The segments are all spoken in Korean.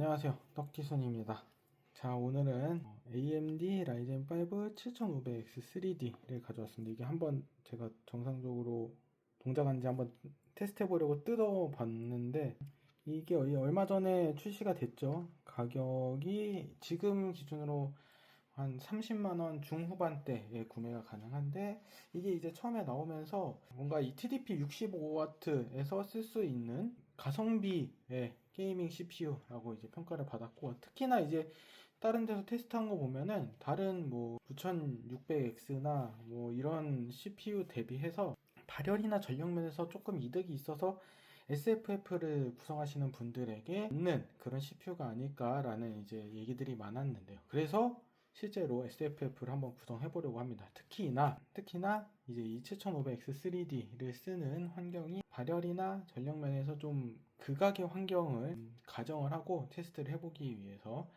안녕하세요, 떡기순입니다. 자, 오늘은 AMD 라이젠 5 7500X3D를 가져왔습니다. 이게 한번 제가 정상적으로 동작하는지 한번 테스트 해보려고 뜯어봤는데 이게 얼마 전에 출시가 됐죠. 가격이 지금 기준으로 한 30만원 중후반대에 구매가 가능한데, 이게 이제 처음에 나오면서 뭔가 이 TDP 65W에서 쓸 수 있는 가성비의 게이밍 CPU라고 이제 평가를 받았고, 특히나 이제 다른 데서 테스트한 거 보면은 다른 뭐 9600X나 뭐 이런 CPU 대비해서 발열이나 전력면에서 조금 이득이 있어서 SFF를 구성하시는 분들에게 있는 그런 CPU가 아닐까라는 이제 얘기들이 많았는데요. 그래서 실제로 SFF를 한번 구성해 보려고 합니다. 특히나 이제 이 7500X3D를 쓰는 환경이 발열이나 전력면에서 좀 극악의 환경을 가정을 하고 테스트를 해보기 위해서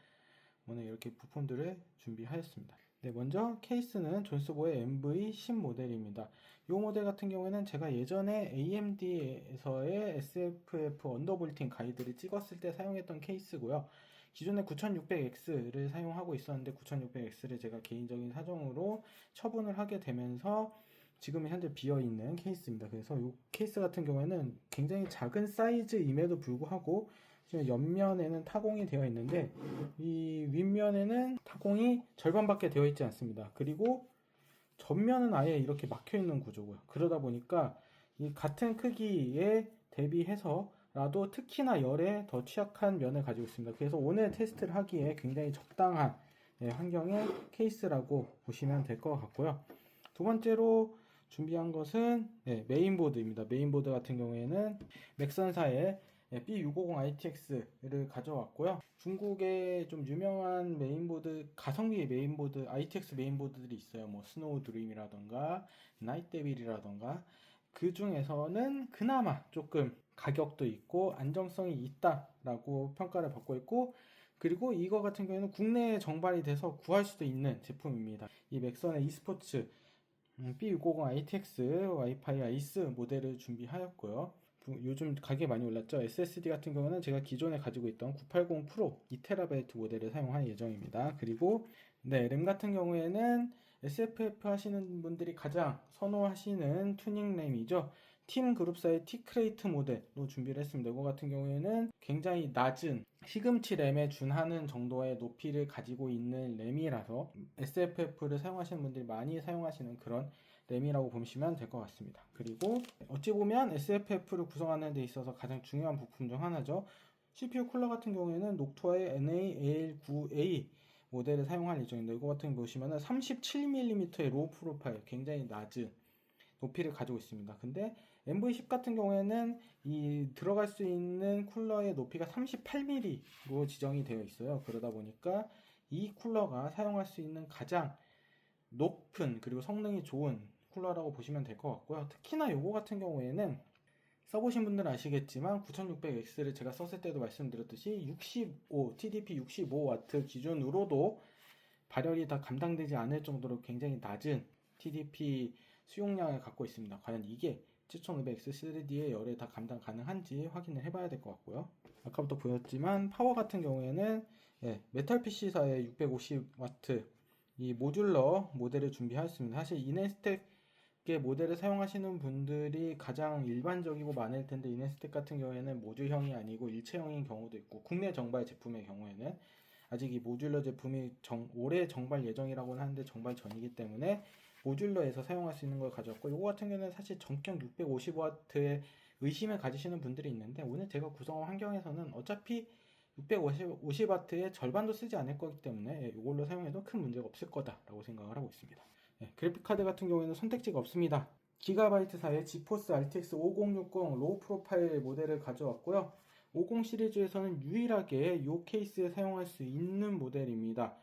오늘 이렇게 부품들을 준비하였습니다. 네, 먼저 케이스는 존스보의 MV10 모델입니다. 이 모델 같은 경우에는 제가 예전에 AMD에서의 SFF 언더볼팅 가이드를 찍었을 때 사용했던 케이스고요. 기존에 9600X를 사용하고 있었는데 9600X를 제가 개인적인 사정으로 처분을 하게 되면서 지금 현재 비어있는 케이스입니다. 그래서 이 케이스 같은 경우에는 굉장히 작은 사이즈임에도 불구하고 지금 옆면에는 타공이 되어 있는데 이 윗면에는 타공이 절반밖에 되어 있지 않습니다. 그리고 전면은 아예 이렇게 막혀 있는 구조고요. 그러다 보니까 이 같은 크기에 대비해서라도 특히나 열에 더 취약한 면을 가지고 있습니다. 그래서 오늘 테스트를 하기에 굉장히 적당한 환경의 케이스라고 보시면 될 것 같고요. 두 번째로 준비한 것은 메인보드입니다. 메인보드 같은 경우에는 맥선사의 B650ITX를 가져왔고요. 중국의 좀 유명한 메인보드, 가성비 메인보드, ITX 메인보드들이 있어요. 뭐 스노우 드림이라던가 나이트 데빌이라던가, 그 중에서는 그나마 조금 가격도 있고 안정성이 있다라고 평가를 받고 있고, 그리고 이거 같은 경우에는 국내에 정발이 돼서 구할 수도 있는 제품입니다. 이 맥선의 e스포츠 B650 ITX 와이파이 아이스 모델을 준비하였고요. 요즘 가격이 많이 올랐죠. SSD 같은 경우는 제가 기존에 가지고 있던 980 프로 2TB 모델을 사용할 예정입니다. 그리고 램 같은 경우에는 SFF 하시는 분들이 가장 선호하시는 튜닝 램이죠. 팀 그룹사의 T크레이트 모델로 준비를 했습니다. 이거 같은 경우에는 굉장히 낮은 시금치 램에 준하는 정도의 높이를 가지고 있는 램이라서 SFF를 사용하시는 분들이 많이 사용하시는 그런 램이라고 보시면 될 것 같습니다. 그리고 어찌 보면 SFF를 구성하는 데 있어서 가장 중요한 부품 중 하나죠. CPU 쿨러 같은 경우에는 녹투아의 NA-AL9A 모델을 사용할 예정인데, 이거 같은 거 보시면은 37mm의 로우 프로파일, 굉장히 낮은 높이를 가지고 있습니다. 근데 MV10 같은 경우에는 이 들어갈 수 있는 쿨러의 높이가 38mm로 지정이 되어 있어요. 그러다 보니까 이 쿨러가 사용할 수 있는 가장 높은 그리고 성능이 좋은 쿨러라고 보시면 될 것 같고요. 특히나 요거 같은 경우에는 써보신 분들은 아시겠지만 9600X를 제가 썼을 때도 말씀드렸듯이 TDP 65W 기준으로도 발열이 다 감당되지 않을 정도로 굉장히 낮은 TDP 수용량을 갖고 있습니다. 과연 이게 7500X3D의 열에 다 감당 가능한지 확인을 해봐야 될 것 같고요. 아까부터 보였지만 파워 같은 경우에는 메탈 PC사의 650W 이 모듈러 모델을 준비하였습니다. 사실 이네스텍의 모델을 사용하시는 분들이 가장 일반적이고 많을 텐데, 이네스텍 같은 경우에는 모듈형이 아니고 일체형인 경우도 있고, 국내 정발 제품의 경우에는 아직 이 모듈러 제품이 올해 정발 예정이라고는 하는데 정발 전이기 때문에 모듈러에서 사용할 수 있는 걸 가져왔고, 이거 같은 경우는 사실 전격 650W의 의심을 가지시는 분들이 있는데, 오늘 제가 구성한 환경에서는 어차피 650W의 절반도 쓰지 않을 거기 때문에 이걸로 사용해도 큰 문제가 없을 거다라고 생각을 하고 있습니다. 그래픽카드 같은 경우에는 선택지가 없습니다. 기가바이트사의 지포스 RTX 5060 로우 프로파일 모델을 가져왔고요. 50 시리즈에서는 유일하게 이 케이스에 사용할 수 있는 모델입니다.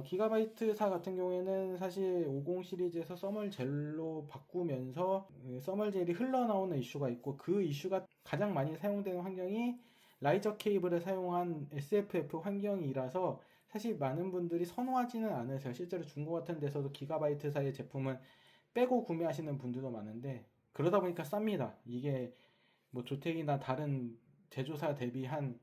기가바이트사 같은 경우에는 사실 50 시리즈에서 써멀젤로 바꾸면서 써멀젤이 흘러나오는 이슈가 있고, 그 이슈가 가장 많이 사용되는 환경이 라이저 케이블을 사용한 SFF 환경이라서 사실 많은 분들이 선호하지는 않으세요. 실제로 중고 같은 데서도 기가바이트사의 제품은 빼고 구매하시는 분들도 많은데, 그러다 보니까 쌉니다. 이게 뭐 조텍이나 다른 제조사 대비 한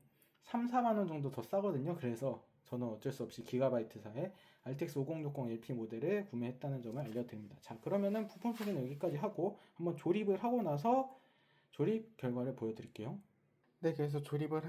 4만 원 정도 더 싸거든요. 그래서 저는 어쩔 수 없이 기가바이트사의 RTX 5060 LP 모델을 구매했다는 점을 알려드립니다. 자, 그러면은 부품 소개는 여기까지 하고 한번 조립을 하고 나서 조립 결과를 보여드릴게요. 네, 그래서 조립을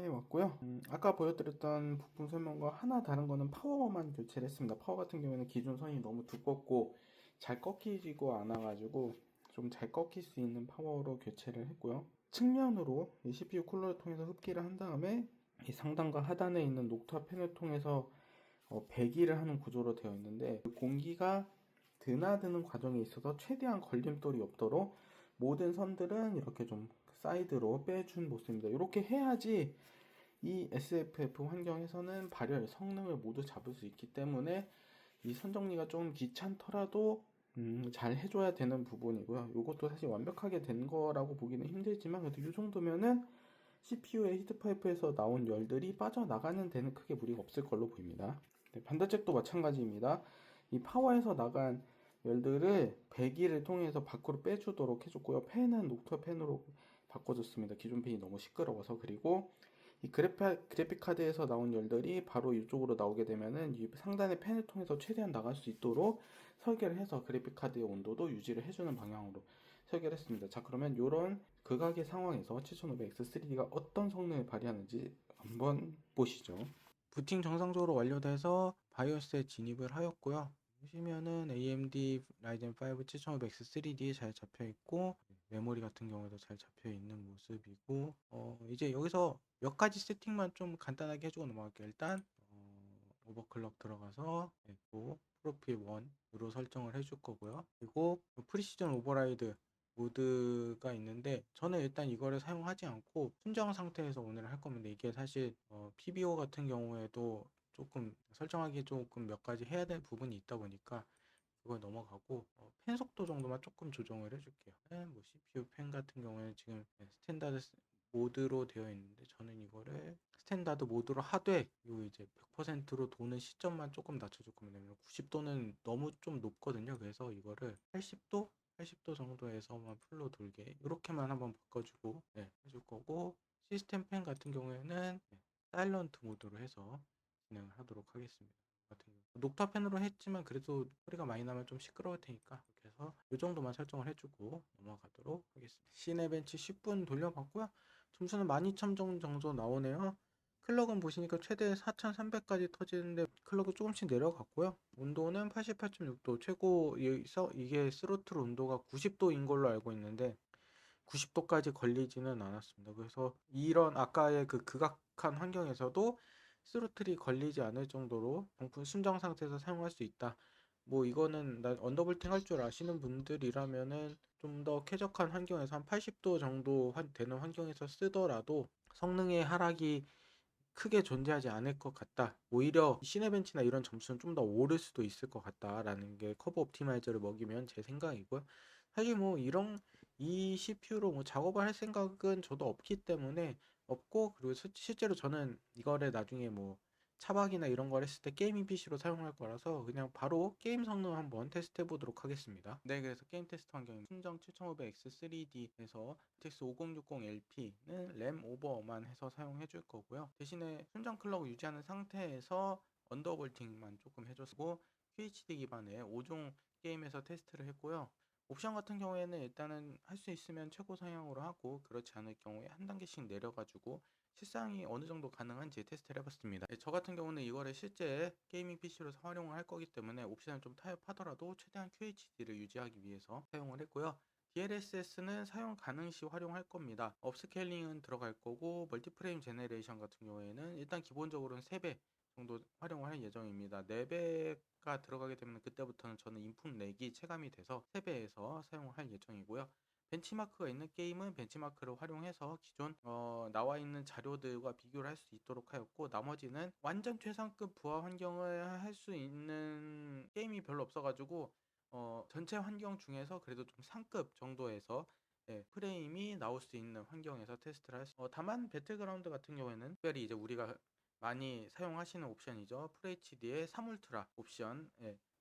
해왔고요. 아까 보여드렸던 부품 설명과 하나 다른 거는 파워만 교체를 했습니다. 파워 같은 경우에는 기존 선이 너무 두껍고 잘 꺾이지고 않아가지고 좀 잘 꺾일 수 있는 파워로 교체를 했고요. 측면으로 이 CPU 쿨러를 통해서 흡기를 한 다음에 이 상단과 하단에 있는 녹타 팬을 통해서 배기를 하는 구조로 되어 있는데 공기가 드나드는 과정에 있어서 최대한 걸림돌이 없도록 모든 선들은 이렇게 좀 사이드로 빼준 모습입니다. 이렇게 해야지 이 SFF 환경에서는 발열, 성능을 모두 잡을 수 있기 때문에 이 선 정리가 좀 귀찮더라도 잘 해줘야 되는 부분이고요. 이것도 사실 완벽하게 된 거라고 보기는 힘들지만 그래도 이 정도면은 CPU의 히트파이프에서 나온 열들이 빠져나가는 데는 크게 무리가 없을 걸로 보입니다. 네, 반대쪽도 마찬가지입니다. 이 파워에서 나간 열들을 배기를 통해서 밖으로 빼주도록 해줬고요. 팬은 녹타 팬으로 바꿔줬습니다. 기존 팬이 너무 시끄러워서. 그리고 이 그래픽 카드에서 나온 열들이 바로 이쪽으로 나오게 되면은 이 상단의 팬을 통해서 최대한 나갈 수 있도록 설계를 해서 그래픽 카드의 온도도 유지를 해주는 방향으로 설계를 했습니다. 자, 그러면 이런 극악의 상황에서 7500X3D가 어떤 성능을 발휘하는지 한번 보시죠. 부팅 정상적으로 완료돼서 바이오스에 진입을 하였고요. 보시면은 AMD 라이젠 5 7500X3D 잘 잡혀 있고 메모리 같은 경우에도 잘 잡혀 있는 모습이고 이제 여기서 몇 가지 세팅만 좀 간단하게 해주고 넘어갈게요. 일단 오버클럭 들어가서 또 프로필 1으로 설정을 해줄 거고요. 그리고 프리시전 오버라이드 모드가 있는데 저는 일단 이거를 사용하지 않고 순정 상태에서 오늘 할 겁니다. 이게 사실 PBO 같은 경우에도 조금 설정하기 조금 몇 가지 해야 될 부분이 있다 보니까 그걸 넘어가고 펜 속도 정도만 조금 조정을 해줄게요. 뭐 CPU 펜 같은 경우에는 지금 스탠다드 모드로 되어 있는데 저는 이거를 스탠다드 모드로 하되 요 이제 100%로 도는 시점만 조금 낮춰줄 겁니다. 90도는 너무 좀 높거든요. 그래서 이거를 80도 정도에서만 풀로 돌게 이렇게만 한번 바꿔주고 해줄 거고 시스템 펜 같은 경우에는 사일런트 모드로 해서 진행을 하도록 하겠습니다. 같은 경우 녹타 펜으로 했지만 그래도 소리가 많이 나면 좀 시끄러울 테니까 이렇게 해서 이 정도만 설정을 해주고 넘어가도록 하겠습니다. 시네벤치 10분 돌려봤고요. 점수는 12,000 정도 나오네요. 클럭은 보시니까 최대 4,300까지 터지는데 클럭이 조금씩 내려갔고요. 온도는 88.6도, 최고에서 이게 스로틀 온도가 90도인 걸로 알고 있는데 90도까지 걸리지는 않았습니다. 그래서 이런 아까의 그 극악한 환경에서도 스로틀이 걸리지 않을 정도로 정품 순정 상태에서 사용할 수 있다. 뭐 이거는 언더볼팅 할 줄 아시는 분들이라면은 좀 더 쾌적한 환경에서 한 80도 정도 되는 환경에서 쓰더라도 성능의 하락이 크게 존재하지 않을 것 같다. 오히려 시네벤치나 이런 점수는 좀 더 오를 수도 있을 것 같다라는 게 커브 옵티마이저를 먹이면 제 생각이고요. 사실 뭐 이 CPU로 뭐 작업을 할 생각은 저도 없기 때문에 없고, 그리고 실제로 저는 이거를 나중에 뭐 차박이나 이런 걸 했을 때 게이밍 PC로 사용할 거라서 그냥 바로 게임 성능 한번 테스트 해보도록 하겠습니다. 네, 그래서 게임 테스트 환경은 순정 7500X3D에서 RTX 5060 LP는 램 오버만 해서 사용해 줄 거고요. 대신에 순정 클럭을 유지하는 상태에서 언더볼팅만 조금 해줬고 QHD 기반의 5종 게임에서 테스트를 했고요. 옵션 같은 경우에는 일단은 할 수 있으면 최고 사양으로 하고, 그렇지 않을 경우에 한 단계씩 내려가지고 실상이 어느 정도 가능한지 테스트를 해봤습니다. 저 같은 경우는 이거를 실제 게이밍 PC로 활용을 할 거기 때문에 옵션을 좀 타협하더라도 최대한 QHD를 유지하기 위해서 사용을 했고요. DLSS는 사용 가능 시 활용할 겁니다. 업스케일링은 들어갈 거고, 멀티프레임 제네레이션 같은 경우에는 일단 기본적으로는 3배 정도 활용을 할 예정입니다. 4배가 들어가게 되면 그때부터는 저는 인풋 렉이 체감이 돼서 3배에서 사용을 할 예정이고요. 벤치마크가 있는 게임은 벤치마크를 활용해서 기존 나와 있는 자료들과 비교를 할 수 있도록 하였고, 나머지는 완전 최상급 부하 환경을 할 수 있는 게임이 별로 없어가지고 전체 환경 중에서 그래도 좀 상급 정도에서 프레임이 나올 수 있는 환경에서 테스트를 다만 배틀그라운드 같은 경우에는 특별히 이제 우리가 많이 사용하시는 옵션이죠. FHD의 3울트라 옵션,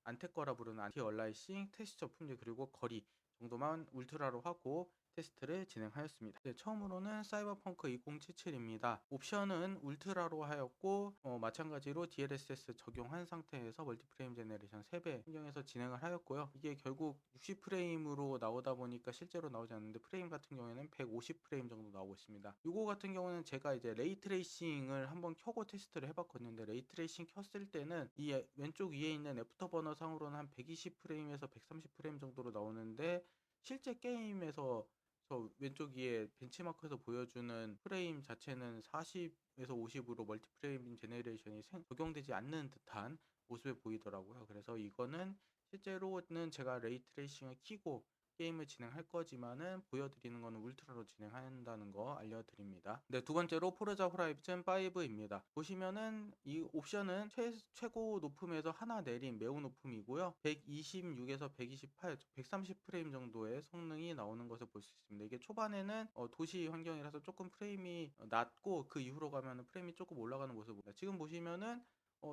안테거라 부르는 안티 얼라이싱, 텍스처 품질, 그리고 거리 정도만 울트라로 하고 테스트를 진행하였습니다. 네, 처음으로는 사이버펑크 2077입니다. 옵션은 울트라로 하였고 마찬가지로 DLSS 적용한 상태에서 멀티프레임 제너레이션 3배 환경에서 진행을 하였고요. 이게 결국 60프레임으로 나오다 보니까 실제로 나오지 않는데 프레임 같은 경우에는 150프레임 정도 나오고 있습니다. 이거 같은 경우는 제가 이제 레이트레이싱을 한번 켜고 테스트를 해봤거든요. 레이트레이싱 켰을 때는 이 왼쪽 위에 있는 애프터버너 상으로는 한 120프레임에서 130프레임 정도로 나오는데 실제 게임에서 저 왼쪽 위에 벤치마크에서 보여주는 프레임 자체는 40에서 50으로 멀티프레임 제네레이션이 적용되지 않는 듯한 모습에 보이더라고요. 그래서 이거는 실제로는 제가 레이트레이싱을 켜고 게임을 진행할 거지만은 보여드리는 거는 울트라로 진행한다는 거 알려드립니다. 네, 두 번째로 포르자 호라이즌 5입니다. 보시면은 이 옵션은 최고 높음에서 하나 내린 매우 높음이고요. 126에서 128, 130프레임 정도의 성능이 나오는 것을 볼 수 있습니다. 이게 초반에는 도시 환경이라서 조금 프레임이 낮고 그 이후로 가면은 프레임이 조금 올라가는 모습을 봅니다. 지금 보시면은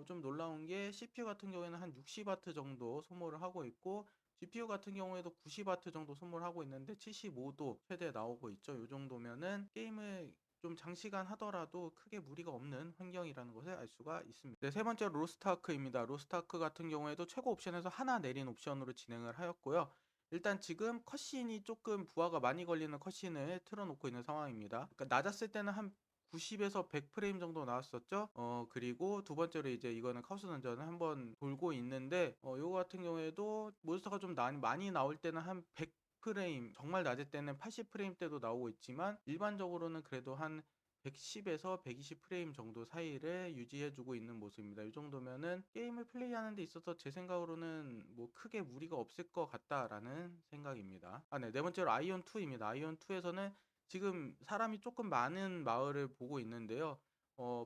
좀 놀라운 게 CPU 같은 경우에는 한 60W 정도 소모를 하고 있고 GPU 같은 경우에도 90W 정도 소모를 하고 있는데 75도 최대 나오고 있죠. 이 정도면은 게임을 좀 장시간 하더라도 크게 무리가 없는 환경이라는 것을 알 수가 있습니다. 네, 세 번째로 로스트아크입니다. 로스트아크 같은 경우에도 최고 옵션에서 하나 내린 옵션으로 진행을 하였고요. 일단 지금 컷신이 조금 부하가 많이 걸리는 컷신을 틀어놓고 있는 상황입니다. 그러니까 낮았을 때는 한 90에서 100프레임 정도 나왔었죠. 그리고 두 번째로 이제 이거는 카오스 던전을 한번 돌고 있는데 요거 같은 경우에도 몬스터가 좀 많이 나올 때는 한 100프레임, 정말 낮을 때는 80프레임 때도 나오고 있지만 일반적으로는 그래도 한 110에서 120프레임 정도 사이를 유지해주고 있는 모습입니다. 이 정도면은 게임을 플레이하는 데 있어서 제 생각으로는 뭐 크게 무리가 없을 것 같다라는 생각입니다. 네, 네 번째로 아이온2입니다. 아이온2에서는 지금 사람이 조금 많은 마을을 보고 있는데요.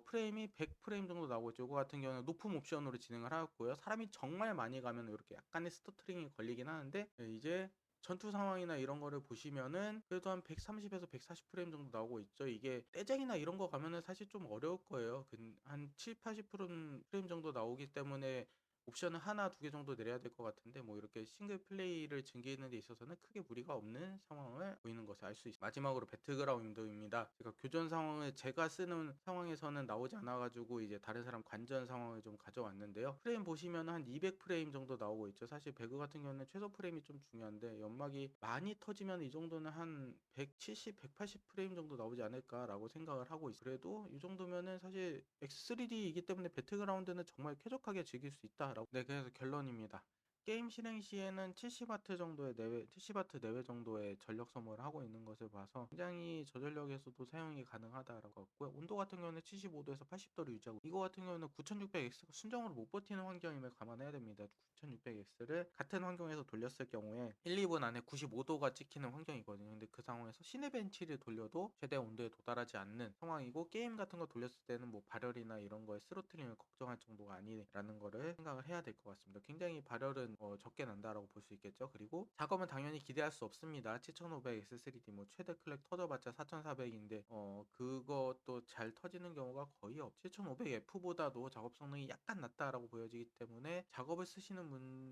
프레임이 100프레임 정도 나오고 있죠. 이거 같은 경우는 높은 옵션으로 진행을 하였고요. 사람이 정말 많이 가면 이렇게 약간의 스터트링이 걸리긴 하는데 이제 전투 상황이나 이런 거를 보시면은 그래도 한 130에서 140프레임 정도 나오고 있죠. 이게 떼쟁이나 이런 거 가면은 사실 좀 어려울 거예요. 한 7, 80프레임 정도 나오기 때문에 옵션을 하나, 두 개 정도 내려야 될 것 같은데 뭐 이렇게 싱글 플레이를 즐기는 데 있어서는 크게 무리가 없는 상황을 보이는 것을 알 수 있습니다. 마지막으로 배틀그라운드입니다. 제가 교전 상황을 제가 쓰는 상황에서는 나오지 않아가지고 이제 다른 사람 관전 상황을 좀 가져왔는데요. 프레임 보시면 한 200프레임 정도 나오고 있죠. 사실 배그 같은 경우는 최소 프레임이 좀 중요한데 연막이 많이 터지면 이 정도는 한 170, 180프레임 정도 나오지 않을까라고 생각을 하고 있어요. 그래도 이 정도면은 사실 X3D이기 때문에 배틀그라운드는 정말 쾌적하게 즐길 수 있다라고. 네, 그래서 결론입니다. 게임 실행 시에는 70W 정도의 내외, 70W 내외 정도의 전력 소모를 하고 있는 것을 봐서 굉장히 저전력에서도 사용이 가능하다라고 했고요. 온도 같은 경우는 75도에서 80도를 유지하고 이거 같은 경우는 9600X가 순정으로 못 버티는 환경임을 감안해야 됩니다. 9600X를 같은 환경에서 돌렸을 경우에 1, 2분 안에 95도가 찍히는 환경이거든요. 근데 그 상황에서 시네벤치를 돌려도 최대 온도에 도달하지 않는 상황이고 게임 같은 거 돌렸을 때는 뭐 발열이나 이런 거에 스로틀링을 걱정할 정도가 아니라는 거를 생각을 해야 될 것 같습니다. 굉장히 발열은 적게 난다라고 볼 수 있겠죠. 그리고 작업은 당연히 기대할 수 없습니다. 7500 X3D 뭐 최대 클렉 터져봤자 4400인데 그것도 잘 터지는 경우가 거의 없. 7500F보다도 작업 성능이 약간 낮다라고 보여지기 때문에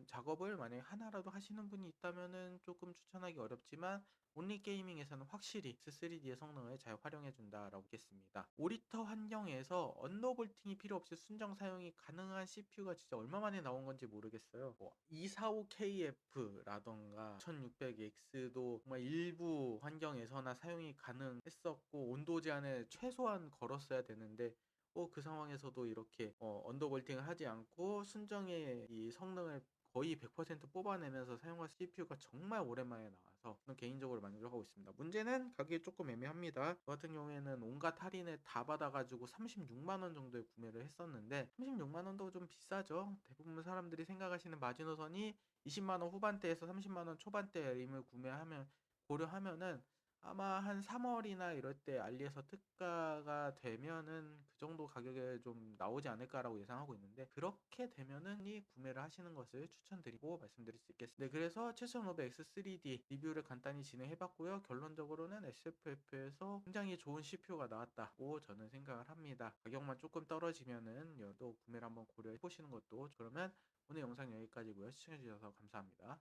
작업을 만약에 하나라도 하시는 분이 있다면은 조금 추천하기 어렵지만 온리 게이밍에서는 확실히 X3D의 성능을 잘 활용해 준다라고 보겠습니다. 오리터 환경에서 언더볼팅이 필요 없이 순정 사용이 가능한 CPU가 진짜 얼마 만에 나온 건지 모르겠어요. 245KF라던가 1600X도 정말 일부 환경에서나 사용이 가능했었고 온도 제한을 최소한 걸었어야 되는데 그 상황에서도 이렇게 언더볼팅을 하지 않고 순정의 이 성능을 거의 100% 뽑아내면서 사용할 CPU가 정말 오랜만에 나와서 저는 개인적으로 만족하고 있습니다. 문제는 가격이 조금 애매합니다. 저 같은 경우에는 온갖 할인을 다 받아가지고 36만원 정도에 구매를 했었는데 36만원도 좀 비싸죠. 대부분 사람들이 생각하시는 마지노선이 20만원 후반대에서 30만원 초반대임을 고려하면은 아마 한 3월이나 이럴 때 알리에서 특가가 되면은 그 정도 가격에 좀 나오지 않을까라고 예상하고 있는데 그렇게 되면은 이 구매를 하시는 것을 추천드리고 말씀드릴 수 있겠습니다. 네, 그래서 7500X3D 리뷰를 간단히 진행해봤고요. 결론적으로는 SFF에서 굉장히 좋은 CPU가 나왔다고 저는 생각을 합니다. 가격만 조금 떨어지면은 또 구매를 한번 고려해 보시는 것도. 그러면 오늘 영상 여기까지고요. 시청해주셔서 감사합니다.